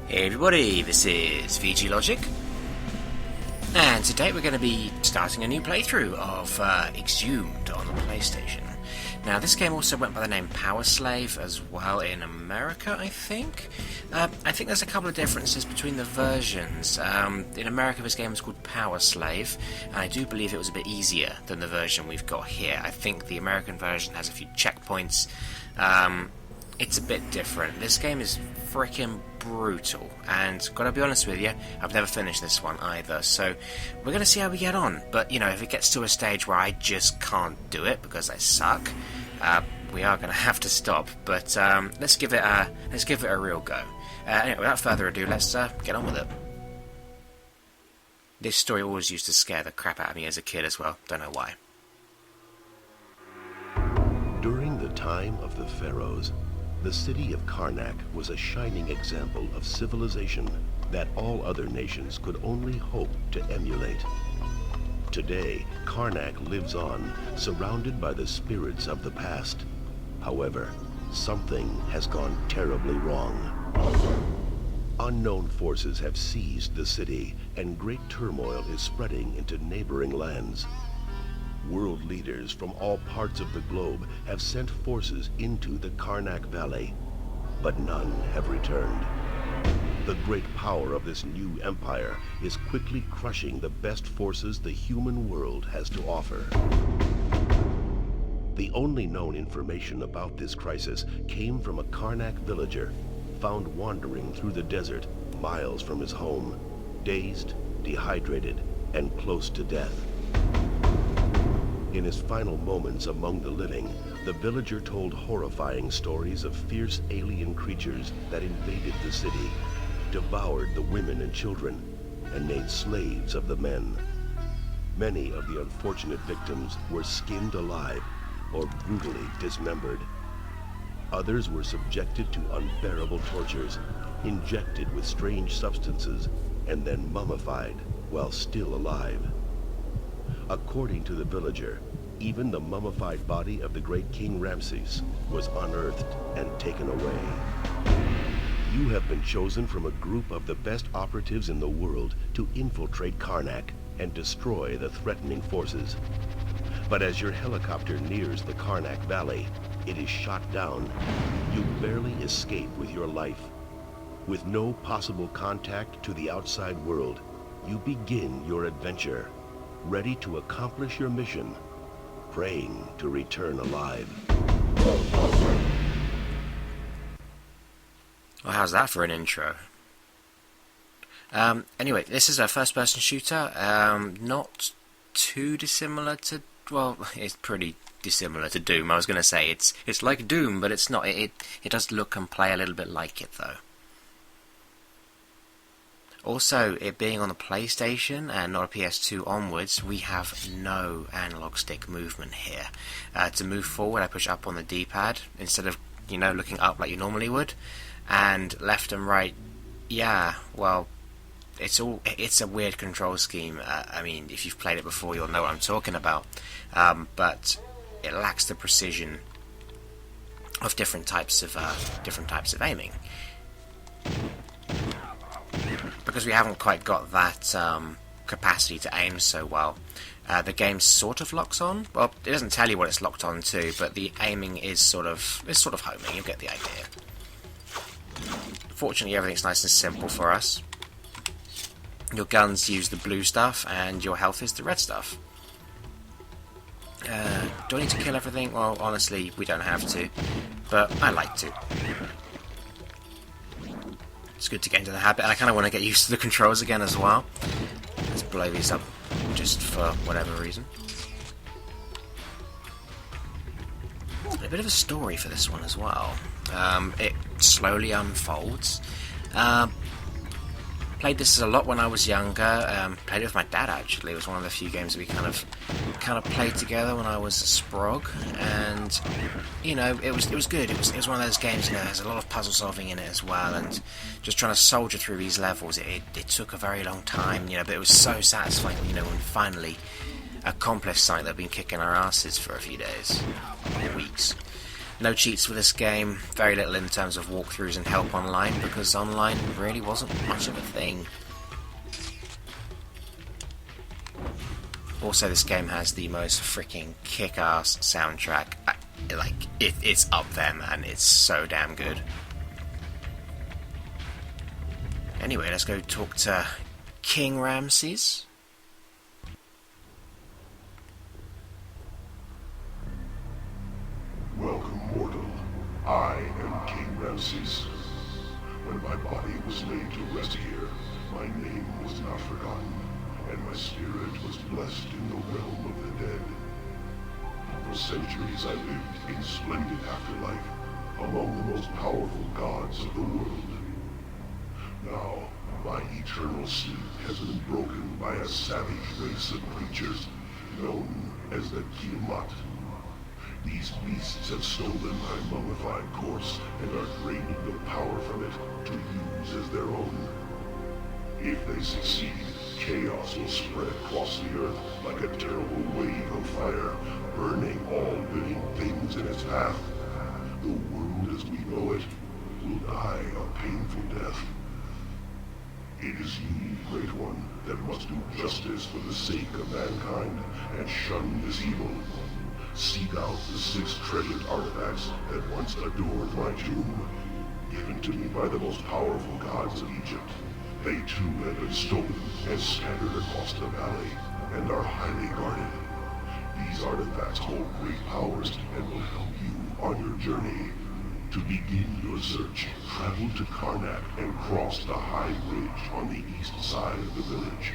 Hey everybody, this is VGLogic, and today we're going to be starting a new playthrough of Exhumed on the PlayStation. Now, this game also went by the name Power Slave as well in America, I think. I think there's a couple of differences between the versions. In America, this game was called Power Slave, and I do believe it was a bit easier than the version we've got here. I think the American version has a few checkpoints. It's a bit different. This game is freaking brutal, and gotta be honest with you, I've never finished this one either, so we're gonna see how we get on. But you know, if it gets to a stage where I just can't do it because I suck, we are gonna have to stop. But let's give it a real go. Anyway, without further ado, let's get on with it. This story always used to scare the crap out of me as a kid as well. Don't know why. During the time of the pharaohs, the city of Karnak was a shining example of civilization that all other nations could only hope to emulate. Today, Karnak lives on, surrounded by the spirits of the past. However, something has gone terribly wrong. Unknown forces have seized the city, and great turmoil is spreading into neighboring lands. World leaders from all parts of the globe have sent forces into the Karnak Valley, but none have returned. The great power of this new empire is quickly crushing the best forces the human world has to offer. The only known information about this crisis came from a Karnak villager found wandering through the desert miles from his home, dazed, dehydrated, and close to death. In his final moments among the living, the villager told horrifying stories of fierce alien creatures that invaded the city, devoured the women and children, and made slaves of the men. Many of the unfortunate victims were skinned alive or brutally dismembered. Others were subjected to unbearable tortures, injected with strange substances, and then mummified while still alive. According to the villager, even the mummified body of the great King Ramses was unearthed and taken away. You have been chosen from a group of the best operatives in the world to infiltrate Karnak and destroy the threatening forces. But as your helicopter nears the Karnak Valley, it is shot down. You barely escape with your life. With no possible contact to the outside world, you begin your adventure, ready to accomplish your mission, praying to return alive. Well, how's that for an intro? Anyway, this is a first-person shooter, not too dissimilar to, well, it's pretty dissimilar to Doom. I was going to say it's like Doom, but it's not. It does look and play a little bit like it, though. Also, it being on the PlayStation and not a PS2 onwards, we have no analog stick movement here. To move forward, I push up on the D-pad instead of, you know, looking up like you normally would. And left and right, yeah, well, it's a weird control scheme. I mean, if you've played it before, you'll know what I'm talking about. But it lacks the precision of different types of aiming. Because we haven't quite got that capacity to aim so well, the game sort of locks on. Well, it doesn't tell you what it's locked on to, but the aiming is sort of homing. You'll get the idea. Fortunately, everything's nice and simple for us. Your guns use the blue stuff, and your health is the red stuff. Do I need to kill everything? Well, honestly, we don't have to, but I like to. It's good to get into the habit. I kind of want to get used to the controls again as well. Let's blow these up just for whatever reason. A bit of a story for this one as well. It slowly unfolds. Played this a lot when I was younger. Played it with my dad, actually. It was one of the few games that we kind of played together when I was a sprog, and you know, it was good. It was one of those games, you know, there's a lot of puzzle solving in it as well, and just trying to soldier through these levels. It took a very long time, you know, but it was so satisfying, you know, when we finally accomplished something that had been kicking our asses for a few days, or weeks. No cheats for this game, very little in terms of walkthroughs and help online, because online really wasn't much of a thing. Also, this game has the most freaking kick-ass soundtrack. It's up there, man. It's so damn good. Anyway, let's go talk to King Ramses. Welcome, mortal. I am King Ramses. When my body was laid to rest here, my name was not forgotten, and my spirit was blessed in the realm of the dead. For centuries I lived in splendid afterlife, among the most powerful gods of the world. Now, my eternal sleep has been broken by a savage race of creatures known as the Tiamat. These beasts have stolen my mummified corpse and are draining the power from it to use as their own. If they succeed, chaos will spread across the earth like a terrible wave of fire, burning all living things in its path. The world as we know it will die a painful death. It is you, Great One, that must do justice for the sake of mankind and shun this evil. Seek out the 6 treasured artifacts that once adorned my tomb, given to me by the most powerful gods of Egypt. They too have been stolen and scattered across the valley, and are highly guarded. These artifacts hold great powers and will help you on your journey. To begin your search, travel to Karnak and cross the high bridge on the east side of the village.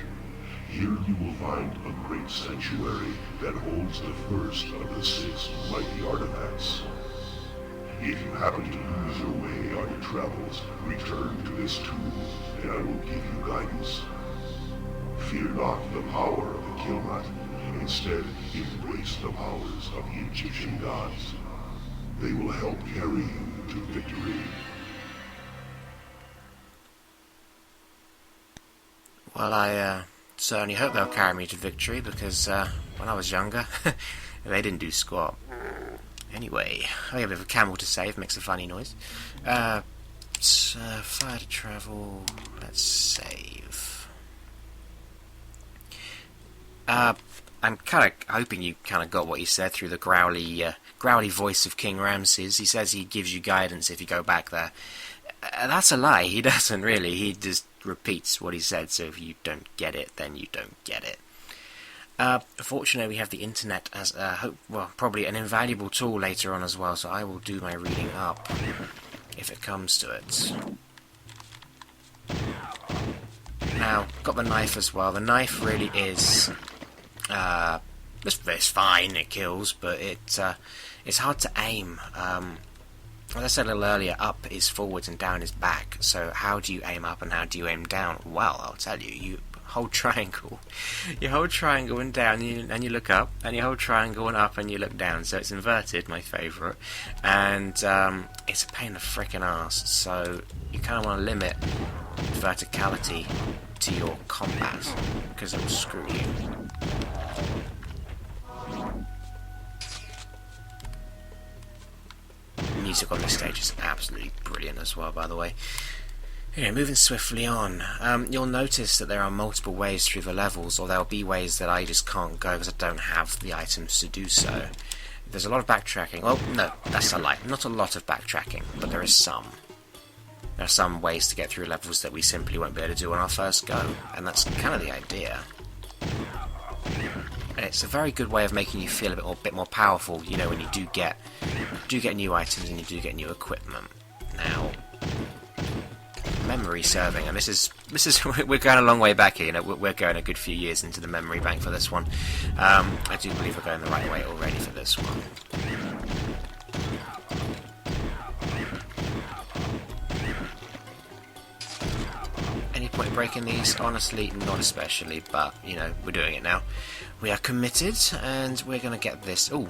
Here you will find a great sanctuary that holds the first of the 6 mighty artifacts. If you happen to lose your way on your travels, return to this tomb, and I will give you guidance. Fear not the power of the Tiamat. Instead, embrace the powers of the Egyptian gods. They will help carry you to victory. Well, I certainly hope they'll carry me to victory, because when I was younger, they didn't do squat. Anyway, I have a camel to save, makes a funny noise. Fire to travel, let's save. I'm kind of hoping you kind of got what he said through the growly voice of King Ramses. He says he gives you guidance if you go back there. That's a lie. He doesn't really. He just repeats what he said, so if you don't get it, then you don't get it. Fortunately, we have the internet as probably an invaluable tool later on as well, so I will do my reading up if it comes to it. Now, got the knife as well. The knife really is it's fine, it kills, but it's hard to aim. As I said a little earlier, up is forwards and down is back, so how do you aim up and how do you aim down? Well, I'll tell you, you hold triangle. You hold triangle and down and you look up, and you hold triangle and up and you look down, so it's inverted, my favourite, and it's a pain in the frickin' arse, so you kind of want to limit verticality to your combat, because it will screw you. The music on this stage is absolutely brilliant as well, by the way. Okay, moving swiftly on, you'll notice that there are multiple ways through the levels, or there'll be ways that I just can't go because I don't have the items to do so. There's a lot of backtracking. Well, no, that's a lie. Not a lot of backtracking, but there is some. There are some ways to get through levels that we simply won't be able to do on our first go, and that's kind of the idea. And it's a very good way of making you feel a bit more powerful, you know, when you do get new items and you do get new equipment. Now, memory serving, and this is we're going a long way back here. You know, we're going a good few years into the memory bank for this one. I do believe we're going the right way already for this one. Any point breaking these? Honestly, not especially, but you know, we're doing it now. We are committed, and we're going to get this. Ooh.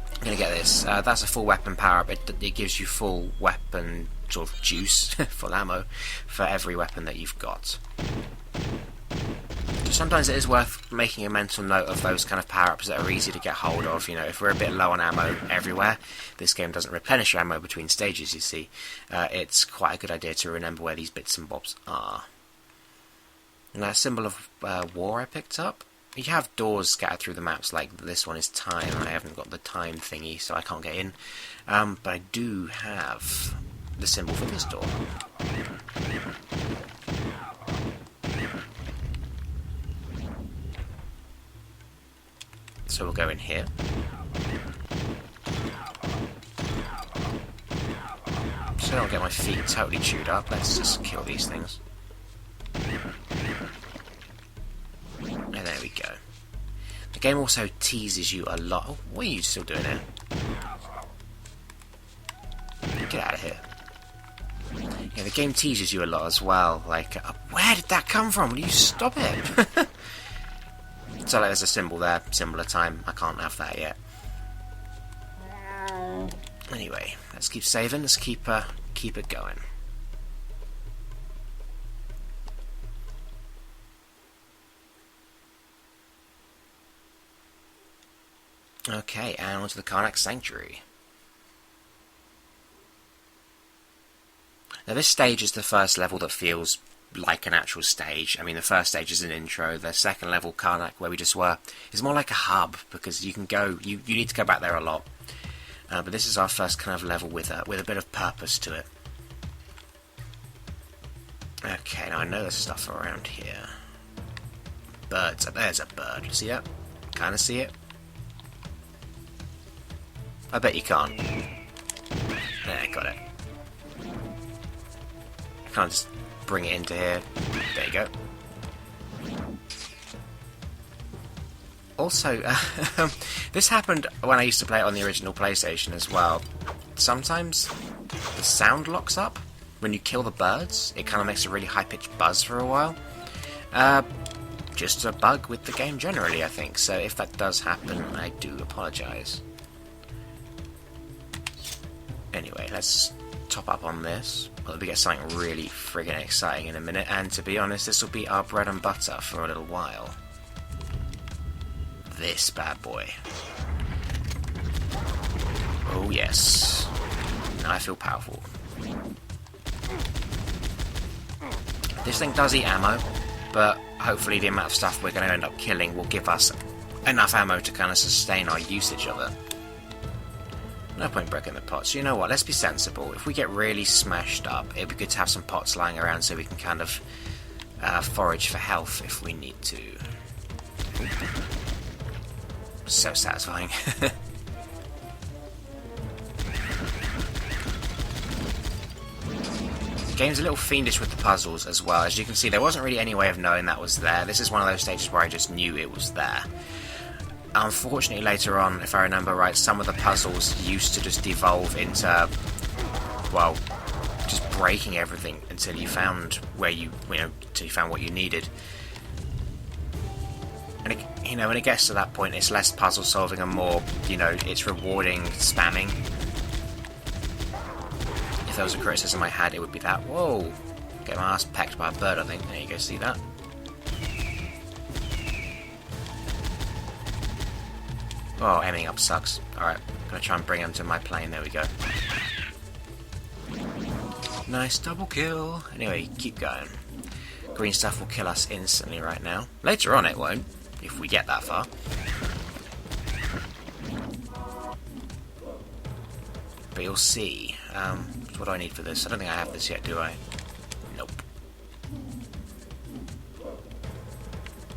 I'm going to get this. That's a full weapon power up. It gives you full weapon sort of juice, full ammo, for every weapon that you've got. To sometimes it is worth making a mental note of those kind of power-ups that are easy to get hold of. You know, if we're a bit low on ammo everywhere, this game doesn't replenish your ammo between stages, you see. It's quite a good idea to remember where these bits and bobs are. And that symbol of war I picked up. You have doors scattered through the maps, like this one is time. I haven't got the time thingy, so I can't get in. But I do have the symbol for this door. So we'll go in here. So I don't get my feet totally chewed up, let's just kill these things. And there we go. The game also teases you a lot. Oh, what are you still doing here? Get out of here. Yeah, the game teases you a lot as well. Like, where did that come from? Will you stop it? So like, there's a symbol there, symbol of time. I can't have that yet. Anyway, let's keep saving. Let's keep it going. Okay, and onto the Karnak Sanctuary. Now this stage is the first level that feels like an actual stage. I mean, the first stage is an intro. The second level, Karnak, where we just were, is more like a hub, because you can go, you need to go back there a lot. But this is our first kind of level with a bit of purpose to it. Okay, now I know there's stuff around here. Birds. There's a bird. See that? Kind of see it? I bet you can't. There, got it. I can't just bring it into here. There you go. Also, this happened when I used to play it on the original PlayStation as well. Sometimes the sound locks up when you kill the birds. It kind of makes a really high-pitched buzz for a while. Just a bug with the game generally, I think. So if that does happen, I do apologise. Anyway, let's top up on this. Well, we get something really friggin' exciting in a minute, and to be honest, this will be our bread and butter for a little while. This bad boy. Oh yes. Now I feel powerful. This thing does eat ammo, but hopefully the amount of stuff we're going to end up killing will give us enough ammo to kind of sustain our usage of it. No point breaking the pots. You know what, let's be sensible. If we get really smashed up, it'd be good to have some pots lying around so we can kind of forage for health if we need to. So satisfying. The game's a little fiendish with the puzzles as well. As you can see, there wasn't really any way of knowing that was there. This is one of those stages where I just knew it was there. Unfortunately, later on, if I remember right, some of the puzzles used to just devolve into, well, just breaking everything until you found where until you found what you needed. And it, when it gets to that point, it's less puzzle solving and more, it's rewarding spamming. If there was a criticism I had, it would be that. Whoa, get my ass pecked by a bird, I think. There you go, see that? Oh, aiming up sucks. Alright, I'm gonna try and bring him to my plane. There we go. Nice double kill. Anyway, keep going. Green stuff will kill us instantly right now. Later on it won't, if we get that far. But you'll see. What do I need for this? I don't think I have this yet, do I? Nope.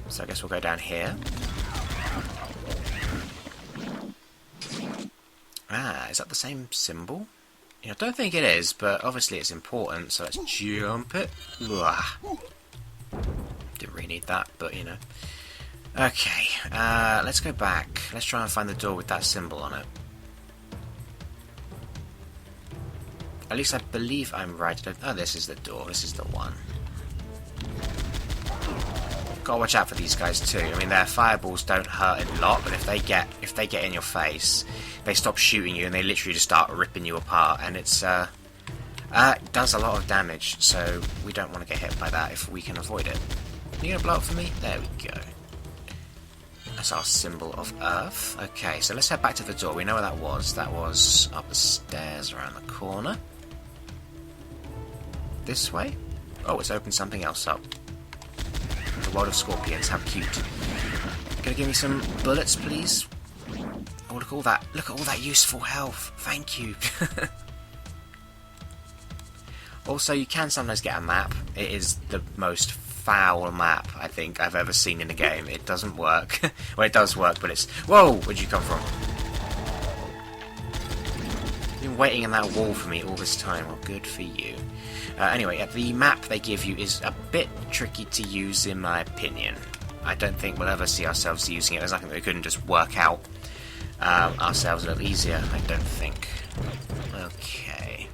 So I guess we'll go down here. Ah, is that the same symbol? I don't think it is, but obviously it's important, so let's jump it. Ugh. Didn't really need that, but Okay, let's go back. Let's try and find the door with that symbol on it. At least I believe I'm right. Oh, this is the door. This is the one. Gotta watch out for these guys too. I mean, their fireballs don't hurt a lot, but if they get in your face, they stop shooting you and they literally just start ripping you apart. And it does a lot of damage, so we don't want to get hit by that if we can avoid it. You gonna blow up for me? There we go. That's our symbol of Earth. Okay, so let's head back to the door. We know where that was. That was up the stairs around the corner. This way? Oh, it's opened something else up. The world of scorpions. How cute. Gonna give me some bullets, please? Oh, look at all that. Look at all that useful health. Thank you. Also, you can sometimes get a map. It is the most foul map I think I've ever seen in a game. It doesn't work. Well, it does work, but it's... Whoa! Where'd you come from? You've been waiting in that wall for me all this time. Well, good for you. Anyway, the map they give you is a bit tricky to use in my opinion. I don't think we'll ever see ourselves using it. There's nothing that we couldn't just work out ourselves a little easier, I don't think. Okay.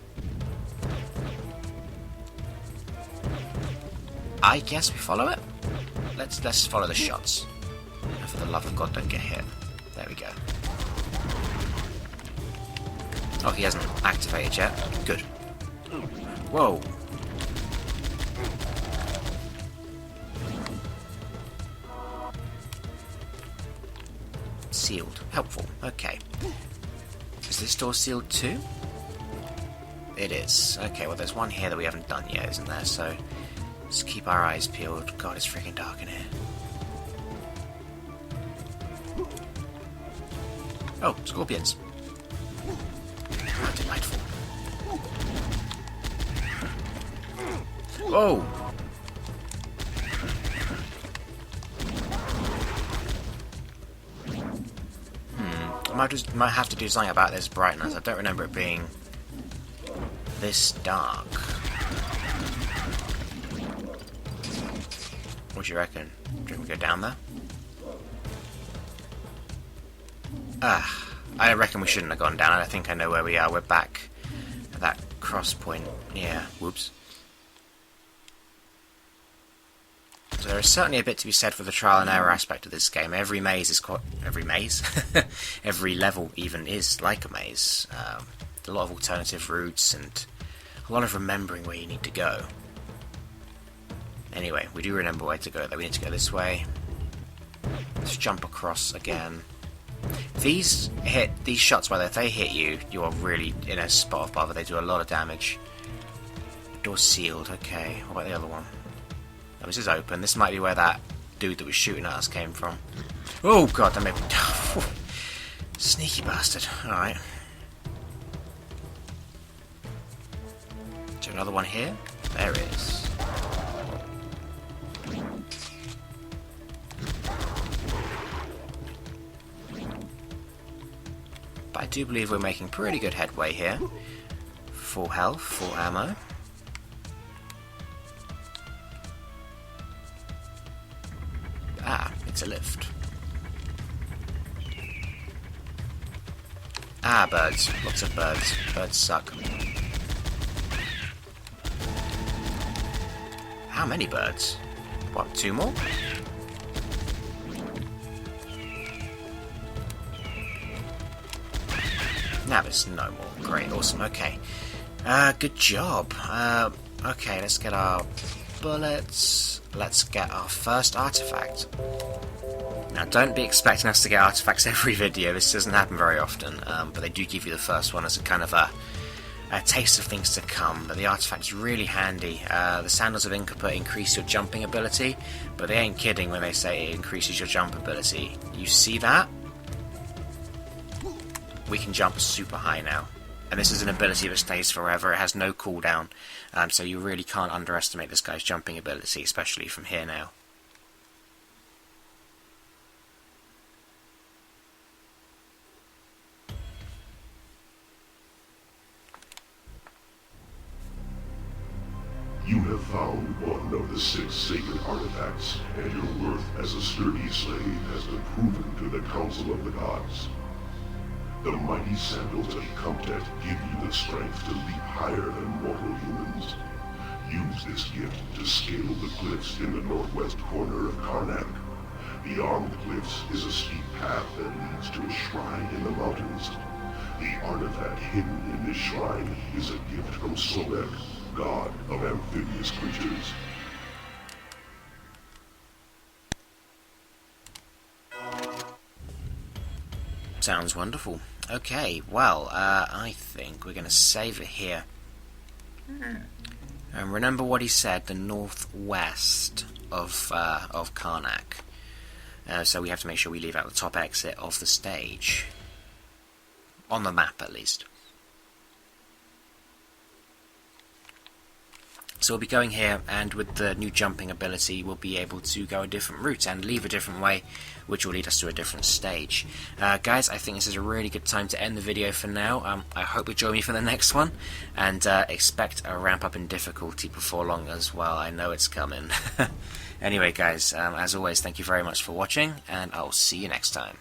I guess we follow it? Let's follow the shots. And for the love of God, don't get hit. There we go. Oh, he hasn't activated yet. Good. Whoa. Sealed. Helpful. Okay. Is this door sealed too? It is. Okay, well there's one here that we haven't done yet, isn't there? So let's keep our eyes peeled. God, it's freaking dark in here. Oh, scorpions. How delightful. Whoa! I might have to do something about this brightness. I don't remember it being this dark. What do you reckon? Do you think we go down there? I reckon we shouldn't have gone down. I think I know where we are. We're back at that cross point. Yeah, whoops. So there is certainly a bit to be said for the trial and error aspect of this game. Every maze is quite... Every maze? Every level even is like a maze. A lot of alternative routes and a lot of remembering where you need to go. Anyway, we do remember where to go, though. We need to go this way. Let's jump across again. These shots, by the way, if they hit you, you are really in a spot of bother. They do a lot of damage. Door's sealed. Okay, what about the other one? Oh, this is open. This might be where that dude that was shooting at us came from. Oh god, that made me... Sneaky bastard. Alright. Is there another one here? There is. But I do believe we're making pretty good headway here. Full health, full ammo. Ah, it's a lift. Ah, birds. Lots of birds. Birds suck. How many birds? What, 2 more? Now there's no more. Great, awesome, okay. Good job. Okay, let's get our bullets. Let's get our first artifact. Now, don't be expecting us to get artifacts every video. This doesn't happen very often, but they do give you the first one as a kind of a taste of things to come. But the artifact is really handy. The Sandals of Incaput increase your jumping ability, but they ain't kidding when they say it increases your jump ability. You see that? We can jump super high now. And this is an ability that stays forever. It has no cooldown, so you really can't underestimate this guy's jumping ability, especially from here now. You have found one of the 6 sacred artifacts, and your worth as a sturdy slave has been proven to the Council of the Gods. The mighty Sandals at Comtet give you the strength to leap higher than mortal humans. Use this gift to scale the cliffs in the northwest corner of Karnak. Beyond the cliffs is a steep path that leads to a shrine in the mountains. The artifact hidden in this shrine is a gift from Sobek, god of amphibious creatures. Sounds wonderful. Okay, well, I think we're going to save it here. And remember what he said, the northwest of Karnak. So we have to make sure we leave out the top exit of the stage. On the map, at least. So we'll be going here, and with the new jumping ability, we'll be able to go a different route and leave a different way, which will lead us to a different stage. Guys, I think this is a really good time to end the video for now. I hope you join me for the next one, and expect a ramp up in difficulty before long as well. I know it's coming. Anyway, guys, as always, thank you very much for watching, and I'll see you next time.